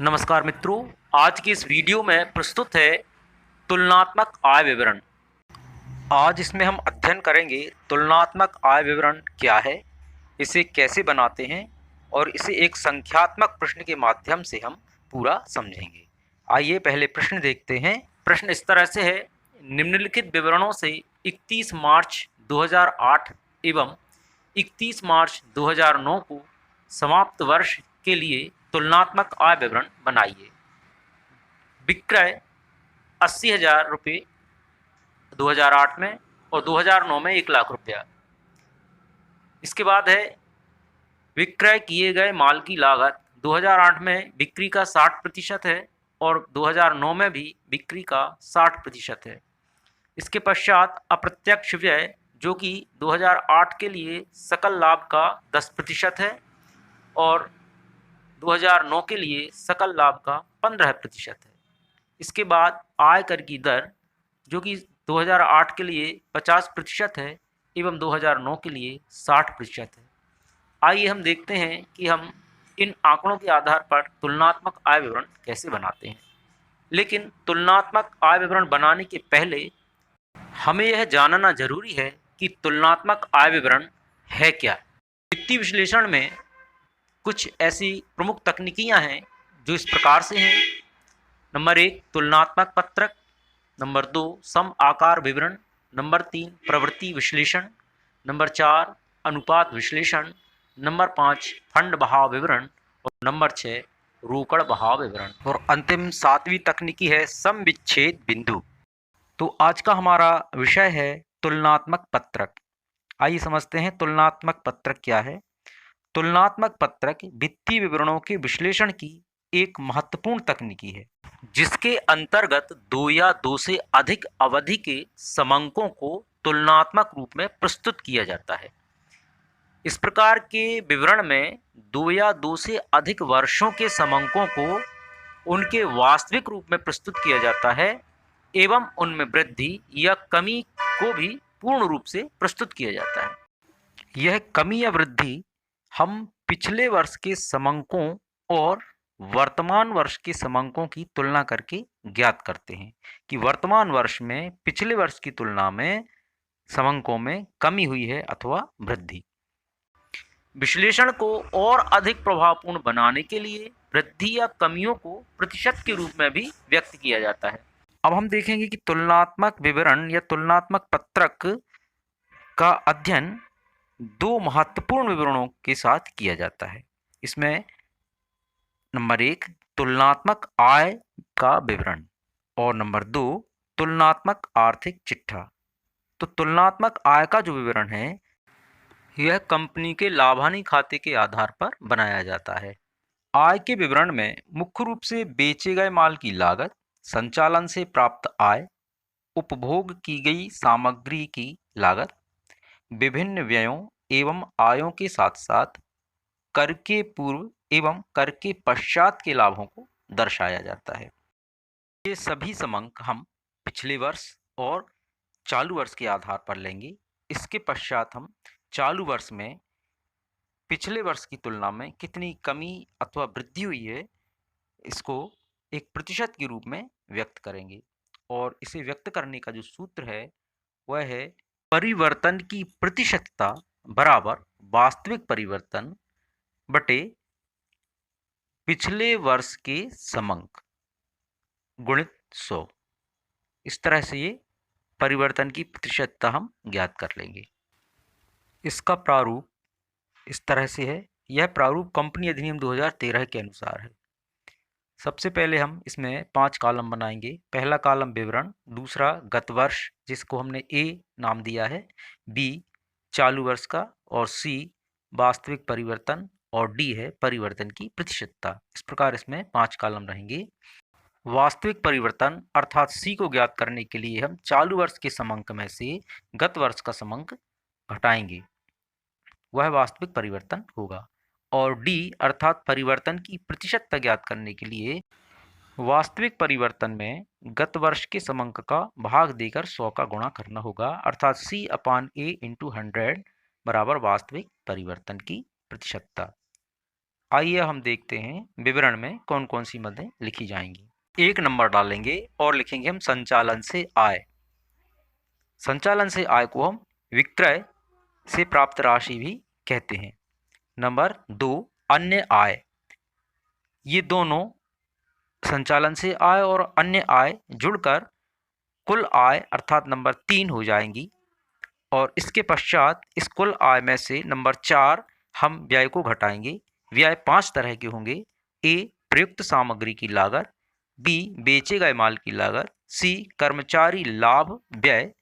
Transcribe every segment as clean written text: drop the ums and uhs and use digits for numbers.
नमस्कार मित्रों, आज की इस वीडियो में प्रस्तुत है तुलनात्मक आय विवरण। आज इसमें हम अध्ययन करेंगे तुलनात्मक आय विवरण क्या है, इसे कैसे बनाते हैं और इसे एक संख्यात्मक प्रश्न के माध्यम से हम पूरा समझेंगे। आइए पहले प्रश्न देखते हैं। प्रश्न इस तरह से है, निम्नलिखित विवरणों से 31 मार्च 2008 एवं 31 मार्च 2009 को समाप्त वर्ष के लिए तुलनात्मक आय विवरण बनाइए। विक्रय 80,000 रुपये 2008 में और 2009 में 1 लाख रुपया। इसके बाद है विक्रय किए गए माल की लागत 2008 में बिक्री का 60% है और 2009 में भी बिक्री का 60% है। इसके पश्चात अप्रत्यक्ष व्यय जो कि 2008 के लिए सकल लाभ का 10% है और 2009 के लिए सकल लाभ का 15% है। इसके बाद आयकर की दर जो कि 2008 के लिए 50% है एवं 2009 के लिए 60% है। आइए हम देखते हैं कि हम इन आंकड़ों के आधार पर तुलनात्मक आय विवरण कैसे बनाते हैं। लेकिन तुलनात्मक आय विवरण बनाने के पहले हमें यह जानना जरूरी है कि तुलनात्मक आय विवरण है क्या। वित्तीय विश्लेषण में कुछ ऐसी प्रमुख तकनीकियां हैं जो इस प्रकार से हैं। नंबर 1 तुलनात्मक पत्रक, नंबर 2 सम आकार विवरण, नंबर 3 प्रवृत्ति विश्लेषण, नंबर 4 अनुपात विश्लेषण, नंबर 5 फंड बहाव विवरण और नंबर 6 रोकड़ बहाव विवरण और अंतिम 7वीं तकनीकी है सम विच्छेद बिंदु। तो आज का हमारा विषय है तुलनात्मक पत्रक। आइए समझते हैं तुलनात्मक पत्रक क्या है। तुलनात्मक पत्रक वित्तीय विवरणों के विश्लेषण की एक महत्वपूर्ण तकनीकी है जिसके अंतर्गत दो या दो से अधिक अवधि के समंकों को तुलनात्मक रूप में प्रस्तुत किया जाता है। इस प्रकार के विवरण में दो या दो से अधिक वर्षों के समंकों को उनके वास्तविक रूप में प्रस्तुत किया जाता है एवं उनमें वृद्धि या कमी को भी पूर्ण रूप से प्रस्तुत किया जाता है। यह कमी या वृद्धि हम पिछले वर्ष के समंकों और वर्तमान वर्ष के समंकों की तुलना करके ज्ञात करते हैं कि वर्तमान वर्ष में पिछले वर्ष की तुलना में समंकों में कमी हुई है अथवा वृद्धि। विश्लेषण को और अधिक प्रभावपूर्ण बनाने के लिए वृद्धि या कमियों को प्रतिशत के रूप में भी व्यक्त किया जाता है। अब हम देखेंगे कि तुलनात्मक विवरण या तुलनात्मक पत्रक का अध्ययन दो महत्वपूर्ण विवरणों के साथ किया जाता है। इसमें नंबर 1 तुलनात्मक आय का विवरण और नंबर 2 तुलनात्मक आर्थिक चिट्ठा। तो तुलनात्मक आय का जो विवरण है यह कंपनी के लाभानी खाते के आधार पर बनाया जाता है। आय के विवरण में मुख्य रूप से बेचे गए माल की लागत, संचालन से प्राप्त आय, उपभोग की गई सामग्री की लागत, विभिन्न व्ययों एवं आयों के साथ साथ कर के पूर्व एवं कर के पश्चात के लाभों को दर्शाया जाता है। ये सभी समंक हम पिछले वर्ष और चालू वर्ष के आधार पर लेंगे। इसके पश्चात हम चालू वर्ष में पिछले वर्ष की तुलना में कितनी कमी अथवा वृद्धि हुई है इसको एक प्रतिशत के रूप में व्यक्त करेंगे और इसे व्यक्त करने का जो सूत्र है वह है परिवर्तन की प्रतिशतता बराबर वास्तविक परिवर्तन बटे पिछले वर्ष के समंक गुणित 100। इस तरह से ये परिवर्तन की प्रतिशतता हम ज्ञात कर लेंगे। इसका प्रारूप इस तरह से है। यह प्रारूप कंपनी अधिनियम 2013 के अनुसार है। सबसे पहले हम इसमें 5 कॉलम बनाएंगे। पहला कॉलम विवरण, दूसरा गत वर्ष जिसको हमने ए नाम दिया है, बी चालू वर्ष का और सी वास्तविक परिवर्तन और डी है परिवर्तन की प्रतिशतता। इस प्रकार इसमें 5 कॉलम रहेंगे। वास्तविक परिवर्तन अर्थात सी को ज्ञात करने के लिए हम चालू वर्ष के समंक में से गत वर्ष का समंक घटाएंगे, वह वास्तविक परिवर्तन होगा। और डी अर्थात परिवर्तन की प्रतिशतता ज्ञात करने के लिए वास्तविक परिवर्तन में गत वर्ष के समंक का भाग देकर 100 का गुणा करना होगा, अर्थात सी अपान ए इंटू 100 बराबर वास्तविक परिवर्तन की प्रतिशतता। आइए हम देखते हैं विवरण में कौन कौन सी मदें लिखी जाएंगी। 1 नंबर डालेंगे और लिखेंगे हम संचालन से आय। संचालन से आय को हम विक्रय से प्राप्त राशि भी कहते हैं। नंबर 2 अन्य आय। ये दोनों संचालन से आय और अन्य आय जुड़कर कुल आय अर्थात नंबर 3 हो जाएंगी। और इसके पश्चात इस कुल आय में से नंबर 4 हम व्यय को घटाएंगे। व्यय 5 तरह के होंगे। ए प्रयुक्त सामग्री की लागत, बी बेचे गए माल की लागत, सी कर्मचारी लाभ व्यय,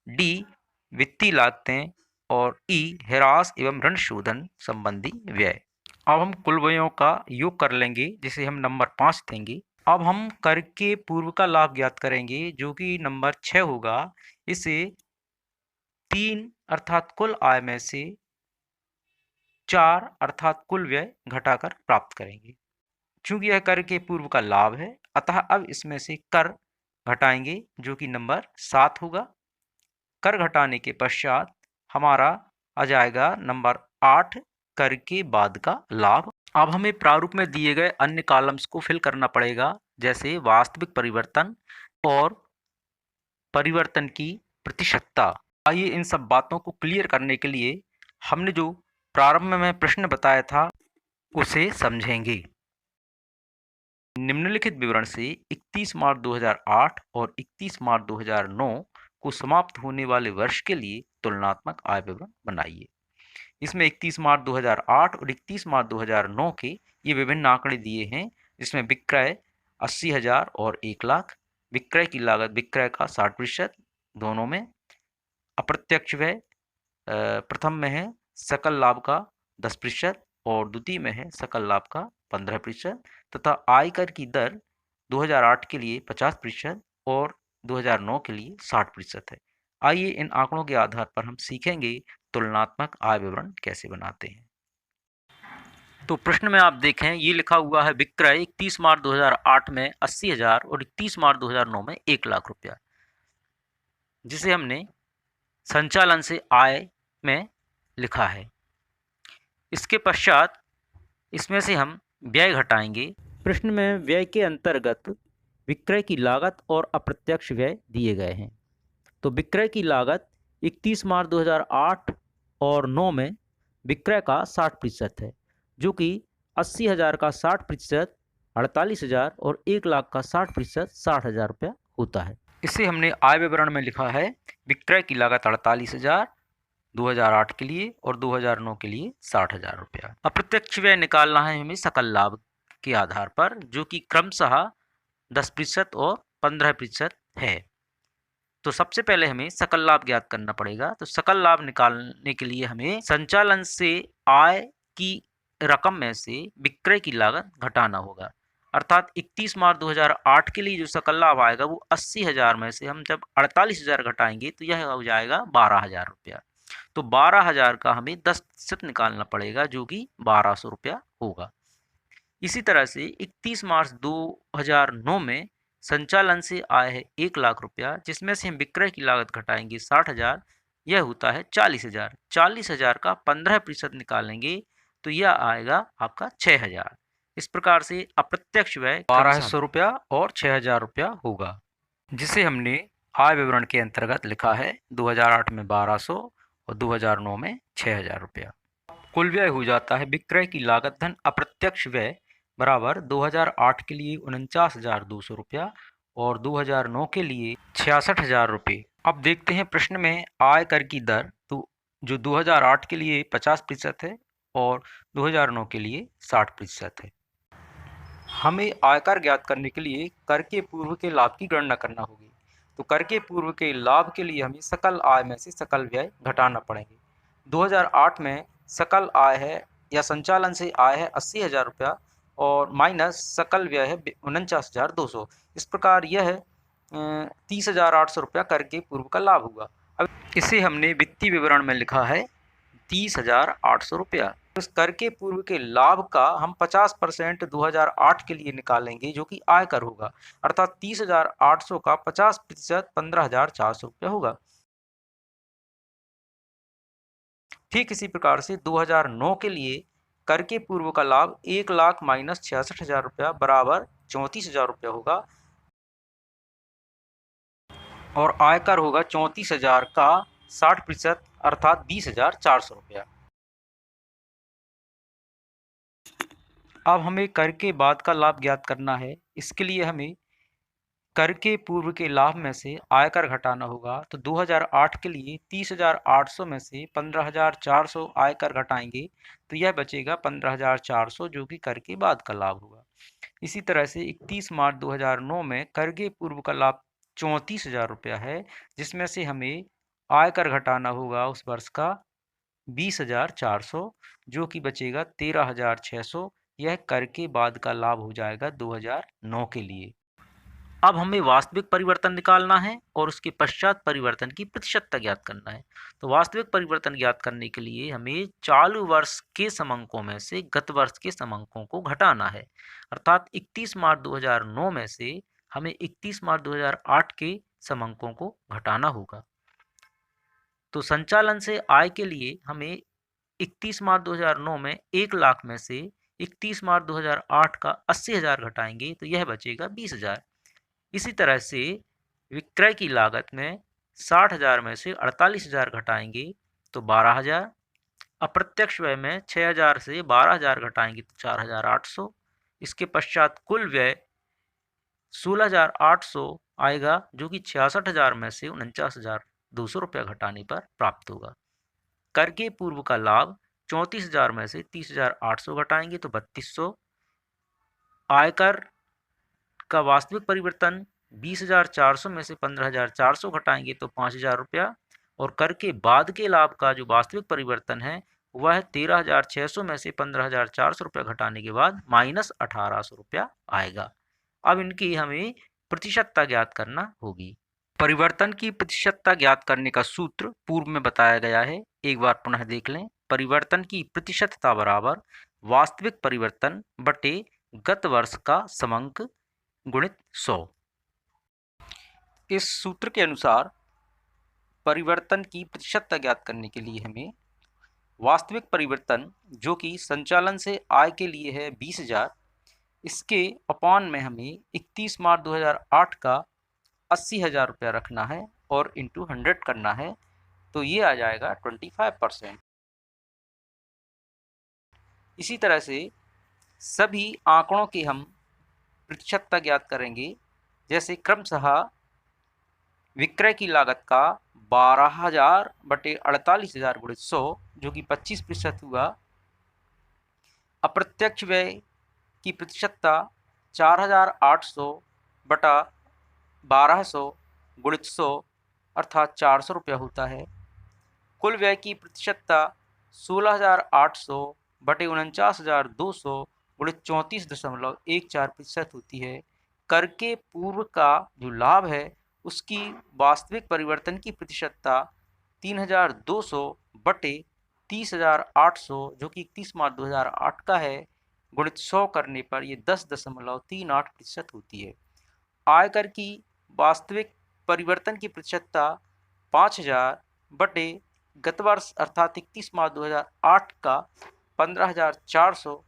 डी वित्तीय लागतें और ई ह्रास एवं ऋण शोधन संबंधी व्यय। अब हम कुल व्ययों का योग कर लेंगे जिसे हम नंबर 5 देंगे। अब हम कर के पूर्व का लाभ ज्ञात करेंगे जो कि नंबर 6 होगा। इसे 3 अर्थात कुल आय में से 4 अर्थात कुल व्यय घटाकर प्राप्त करेंगे। चूंकि यह कर के पूर्व का लाभ है अतः अब इसमें से कर घटाएंगे जो कि नंबर 7 होगा। कर घटाने के पश्चात हमारा आ जाएगा नंबर 8 कर के बाद का लाभ। अब हमें प्रारूप में दिए गए अन्य कॉलम्स को फिल करना पड़ेगा जैसे वास्तविक परिवर्तन और परिवर्तन की प्रतिशतता। आइए इन सब बातों को क्लियर करने के लिए हमने जो प्रारंभ में प्रश्न बताया था उसे समझेंगे। निम्नलिखित विवरण से 31 मार्च 2008 और 31 मार्च 2009 को समाप्त होने वाले वर्ष के लिए तुलनात्मक आय विवरण बनाइए। इसमें 31 मार्च 2008 और 31 मार्च 2009 के ये विभिन्न आंकड़े दिए हैं जिसमें विक्रय 80,000 और 1 लाख, विक्रय की लागत विक्रय का 60% दोनों में, अप्रत्यक्ष व्यय प्रथम में है सकल लाभ का 10% और द्वितीय में है सकल लाभ का 15% तथा आयकर की दर 2008 के लिए 50% और 2009 के लिए 60% है। आइए इन आंकड़ों के आधार पर हम सीखेंगे तुलनात्मक आय विवरण कैसे बनाते हैं। तो प्रश्न में आप देखें ये लिखा हुआ है विक्रय 31 मार्च 2008 में 80,000 और 31 मार्च 2009 में 1 लाख रुपया, जिसे हमने संचालन से आय में लिखा है। इसके पश्चात इसमें से हम व्यय घटाएंगे। प्रश्न में व्यय के अंतर्गत विक्रय की लागत और अप्रत्यक्ष व्यय दिए गए हैं। तो विक्रय की लागत 31 मार्च 2008 और 9 में विक्रय का 60% है जो कि 80,000 का 60% 48,000 और 1 लाख का 60% 60,000 रुपया होता है। इसे हमने आय विवरण में लिखा है विक्रय की लागत 48,000 2008 के लिए और 2009 के लिए 60,000 रुपया। अप्रत्यक्ष व्यय निकालना है हमें सकल लाभ के आधार पर जो कि क्रमशः 10% और 15% है। तो सबसे पहले हमें सकल लाभ ज्ञात करना पड़ेगा। तो सकल लाभ निकालने के लिए हमें संचालन से आय की रकम में से विक्रय की लागत घटाना होगा। अर्थात 31 मार्च 2008 के लिए जो सकल लाभ आएगा वो 80,000 में से हम जब 48,000 घटाएंगे तो यह हो जाएगा 12,000 रुपया। तो 12,000 का हमें 10% निकालना पड़ेगा जो कि 1,200 रुपया होगा। इसी तरह से 31 मार्च 2009 में संचालन से आय है 1 लाख रुपया जिसमें से हम विक्रय की लागत घटाएंगे 60,000, यह होता है 40,000। 40,000 का 15% निकालेंगे तो यह आएगा आपका 6,000। इस प्रकार से अप्रत्यक्ष व्यय 1,200 रुपया और 6,000 रुपया होगा जिसे हमने आय विवरण के अंतर्गत लिखा है 2008 में 1,200 और 2009 में 6,000 रुपया। कुल व्यय हो जाता है विक्रय की लागत धन अप्रत्यक्ष व्यय बराबर 2008 के लिए 49,200 रुपया और 2009 के लिए 66,000 रुपये। अब देखते हैं प्रश्न में आय कर की दर तो जो 2008 के लिए 50% है और 2009 के लिए 60% है। हमें आयकर ज्ञात करने के लिए कर के पूर्व के लाभ की गणना करना होगी। तो कर के पूर्व के लाभ के लिए हमें सकल आय में से सकल व्यय घटाना पड़ेंगे। 2008 में सकल आय है या संचालन से आय है 80,000 रुपया और माइनस सकल व्यय है 49,200। इस प्रकार यह 30,800 रुपया कर के पूर्व का लाभ होगा। अब इसे हमने वित्तीय विवरण में लिखा है 30,800 रुपया। इस कर के पूर्व के लाभ का हम 50% 2008 के लिए निकालेंगे जो कि आयकर होगा। अर्थात 30,800 का 50% 15,400 रुपया होगा। ठीक इसी प्रकार से 2009 के लिए कर के पूर्व का लाभ 1,00,000 माइनस 66,000 रुपया बराबर 34,000 रुपया होगा और आयकर होगा 34,000 का 60% अर्थात 20,400 रुपया। अब हमें कर के बाद का लाभ ज्ञात करना है। इसके लिए हमें कर के पूर्व के लाभ में से आयकर घटाना होगा। तो 2008 के लिए 30,800 में से 15,400 आयकर घटाएंगे तो यह बचेगा 15,400 जो कि कर के बाद का लाभ होगा। इसी तरह से 31 मार्च 2009 में कर के पूर्व का लाभ 34,000 रुपया है, जिसमें से हमें आयकर घटाना होगा उस वर्ष का 20,400 जो कि बचेगा 13,600। यह कर के बाद का लाभ हो जाएगा 2009 के लिए। अब हमें वास्तविक परिवर्तन निकालना है और उसके पश्चात परिवर्तन की प्रतिशतता ज्ञात करना है। तो वास्तविक परिवर्तन ज्ञात करने के लिए हमें चालू वर्ष के समंकों में से गत वर्ष के समंकों को घटाना है। अर्थात 31 मार्च 2009 में से हमें 31 मार्च 2008 के समंकों को घटाना होगा। तो संचालन से आय के लिए हमें 31 मार्च 2009 में 1,00,000 में से 31 मार्च 2008 का 80,000 घटाएंगे तो यह बचेगा 20,000। इसी तरह से विक्रय की लागत में 60,000 में से 48,000 घटाएंगे तो 12,000। अप्रत्यक्ष व्यय में 6,000 से 12,000 घटाएंगे तो 4,800। इसके पश्चात कुल व्यय 16,800 आएगा जो कि 66,000 में से 49,200 रुपया घटाने पर प्राप्त होगा। कर के पूर्व का लाभ 34,000 में से 30,800 घटाएंगे तो 3,200। आयकर का वास्तविक परिवर्तन 20,400 में से 15,400 घटाएंगे तो 5,000 रुपया और कर के बाद के लाभ का जो वास्तविक परिवर्तन है वह 13,600 में से 15,400 रुपया घटाने के बाद माइनस 1,800 रुपया आएगा। अब इनकी हमें प्रतिशतता ज्ञात करना होगी। परिवर्तन की प्रतिशतता ज्ञात करने का सूत्र पूर्व में बताया गया है, एक बार पुनः देख लें। परिवर्तन की प्रतिशतता बराबर वास्तविक परिवर्तन बटे गत वर्ष का समंक गुणित 100। इस सूत्र के अनुसार परिवर्तन की प्रतिशतता ज्ञात करने के लिए हमें वास्तविक परिवर्तन जो कि संचालन से आय के लिए है 20,000, इसके अपान में हमें 31 मार्च 2008 का 80,000 रुपया रखना है और इंटू 100 करना है तो ये आ जाएगा 25%। इसी तरह से सभी आंकड़ों की हम प्रतिशतता ज्ञात करेंगे। जैसे क्रमशः विक्रय की लागत का 12,000 बटे 48,000 गुणित 100 जो कि 25% हुआ। अप्रत्यक्ष व्यय की प्रतिशतता 4,800 बटा 1,200 गुणित 100 अर्थात 400 रुपया होता है। कुल व्यय की प्रतिशतता 16,800 बटे 49,200 गुणित 34.14% होती है। कर के पूर्व का जो लाभ है उसकी वास्तविक परिवर्तन की प्रतिशतता 3,200 बटे 30,800 जो कि 31 मार्च 2008 का है गुणित 100 करने पर ये 10.38% होती है। आयकर की वास्तविक परिवर्तन की प्रतिशतता 5,000 बटे गत वर्ष अर्थात 31 मार्च 2008 का 15,400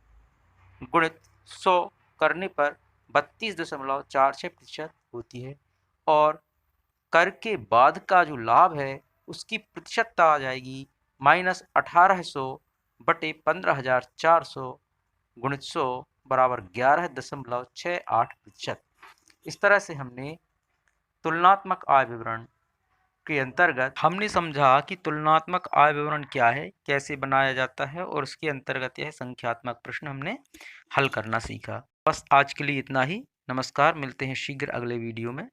गुणित 100 करने पर 32.46% होती है और कर के बाद का जो लाभ है उसकी प्रतिशतता आ जाएगी माइनस 1,800 बटे 15,400 गुणित 100 बराबर 11.68%। इस तरह से हमने तुलनात्मक आय विवरण के अंतर्गत हमने समझा कि तुलनात्मक आय विवरण क्या है, कैसे बनाया जाता है और उसके अंतर्गत यह संख्यात्मक प्रश्न हमने हल करना सीखा। बस आज के लिए इतना ही। नमस्कार, मिलते हैं शीघ्र अगले वीडियो में।